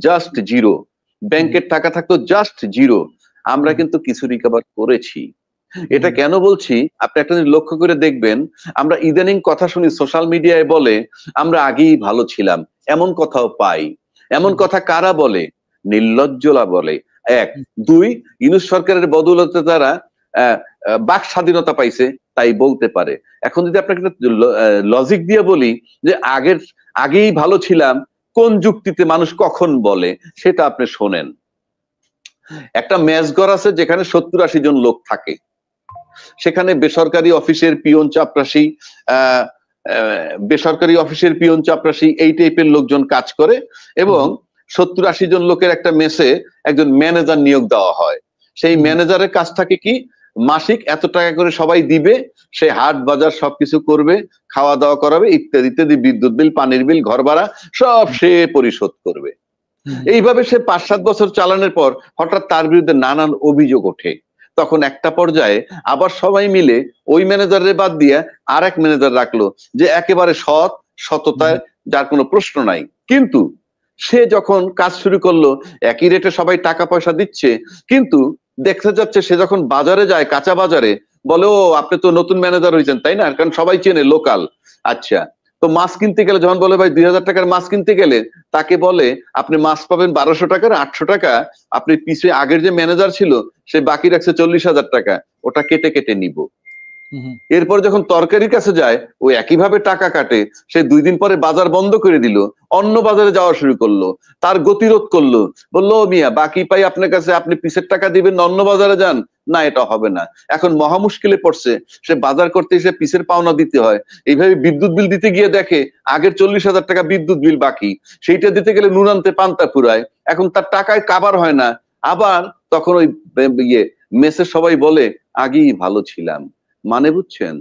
Just zero, ব্যাংকের টাকা থাকতো জাস্ট জিরো। আমরা কিন্তু কিছু রিকভার করেছি। এটা কেন বলছি, আপনি একটা জিনিস লক্ষ্য করে দেখবেন, আমরা ইদানিং কথা শুনি সোশ্যাল মিডিয়ায় বলে আমরা আগেই ভালো ছিলাম, এমন কথাও পাই। এমন কথা কারা বলে? নির্লজ্জলা বলে। এক। দুই, ইউনূস সরকারের বদৌলতে তারা বাক স্বাধীনতা পাইছে, তাই বলতে পারে। এখন যদি আপনাকে লজিক দিয়ে বলি যে আগেই ভালো ছিলাম, কোন যুক্তিতে মানুষ কখন বলে সেটা আপনি শোনেন। একটা মেসঘর আছে যেখানে 70-80 জন লোক থাকে, সেখানে বেসরকারি অফিসের পিয়ন চাপরাশি, এই টাইপের লোকজন কাজ করে, এবং 70-80 জন লোকের একটা মেসে একজন ম্যানেজার নিয়োগ দেওয়া হয়। সেই ম্যানেজারের কাজ থাকে কি, মাসিক এত টাকা করে সবাই দিবে, সে হাট বাজার সবকিছু করবে, খাওয়া দাওয়া করাবে, ইত্যাদি ইত্যাদি, বিদ্যুৎ বিল, পানির বিল, ঘর ভাড়া সব সে পরিশোধ করবে। এইভাবে সে 5-7 বছর চালানোর পর হঠাৎ তার বিরুদ্ধে নানান অভিযোগ ওঠে। তখন একটা পর্যায়ে আবার সবাই মিলে ওই ম্যানেজারের বাদ দিয়ে আর এক ম্যানেজার রাখলো, যে একেবারে সততায়, যার কোনো প্রশ্ন নাই। কিন্তু সে যখন কাজ শুরু করলো, একই রেটে সবাই টাকা পয়সা দিচ্ছে, কিন্তু দেখতে যাচ্ছে সে যখন বাজারে যায়, কাঁচা বাজারে, বলে ও আপনি তো নতুন ম্যানেজার হয়েছেন তাই না, কারণ সবাই চেনে, লোকাল। আচ্ছা, তো মাছ কিনতে গেলে যখন বলে ভাই 2000 টাকার মাছ কিনতে গেলে, তাকে বলে আপনি মাছ পাবেন 1200 টাকার, 800 টাকা আপনি পিছিয়ে আগের যে ম্যানেজার ছিল সে বাকি রাখছে 40,000 টাকা, ওটা কেটে কেটে নিব। এরপর যখন তরকারির কাছে যায়, ও একইভাবে টাকা কাটে। সে 2 দিন পরে বাজার বন্ধ করে দিল, অন্য বাজারে যাওয়া শুরু করলো, তার গতিরোধ করলো, বললো মিয়া বাকি পাই আপনার কাছে, আপনি পিসের টাকা দিবেন, অন্য বাজারে যান। না, এটা হবে না। এখন মহা মুশকিলে পড়ছে, সে বাজার করতে এসে পিসের পাওনা দিতে হয়। এইভাবে বিদ্যুৎ বিল দিতে গিয়ে দেখে আগের 40,000 টাকা বিদ্যুৎ বিল বাকি, সেইটা দিতে গেলে নুন আনতে পান্তা ফুরায়। এখন তার টাকায় কাবার হয় না। আবার তখন ওই মেসের সবাই বলে আগেই ভালো ছিলাম। মানে বুঝছেন,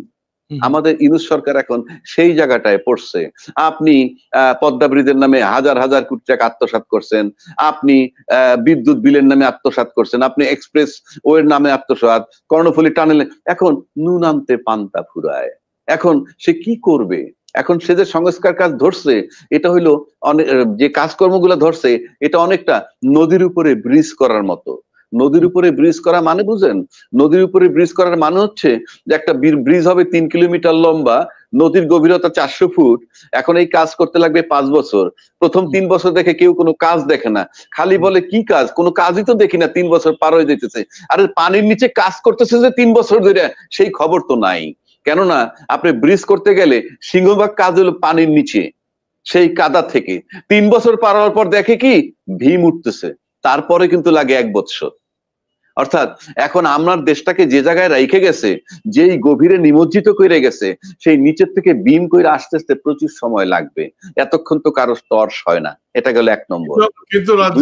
আমাদের ইউনূস সরকার এখন সেই জায়গাটায় পড়ছে। আপনি পদ্মা ব্রিজের নামে হাজার হাজার কোটি টাকা আত্মসাৎ করছেন, আপনি বিদ্যুৎ বিলের নামে আত্মসাৎ করছেন, আপনি এক্সপ্রেস ওয়ের নামে আত্মসাৎ, কর্ণফুলী টানেলে, এখন নুন আনতে পান্তা ফুরায়। এখন সে কি করবে? এখন সে যে সংস্কার কাজ ধরছে, এটা হইলো অনেক, যে কাজকর্মগুলো ধরছে এটা অনেকটা নদীর উপরে ব্রিজ করার মতো। নদীর উপরে ব্রিজ করা মানে বুঝেন? নদীর উপরে ব্রিজ করার মানে হচ্ছে যে একটা ব্রিজ হবে 3 কিলোমিটার লম্বা, নদীর গভীরতা 400 ফুট। এখন এই কাজ করতে লাগবে 5 বছর। প্রথম 3 বছর দেখে কেউ কোনো কাজ দেখে না, খালি বলে কি কাজ, কোনো কাজই তো দেখি না, 3 বছর পার হয়ে যেতেছে। আর পানির নিচে কাজ করতেছে যে 3 বছর ধরে, সেই খবর তো নাই। কেননা আপনি ব্রিজ করতে গেলে সিংহভাগ কাজ হলো পানির নিচে, সেই কাদা থেকে। 3 বছর পার হওয়ার পর দেখে কি ভীম উঠতেছে, তারপরে কিন্তু লাগে 1 বছর। অর্থাৎ এখন আমার দেশটাকে যে জায়গায় রেখে গেছে, যেই গভীরে নিমজ্জিত করে গেছে, সেই নিচের থেকে বিম করে আসতে আসতে প্রচুর সময় লাগবে। এতক্ষণ তো কারো তর্স হয় না। এটা গেল 1 নম্বর। কিন্তু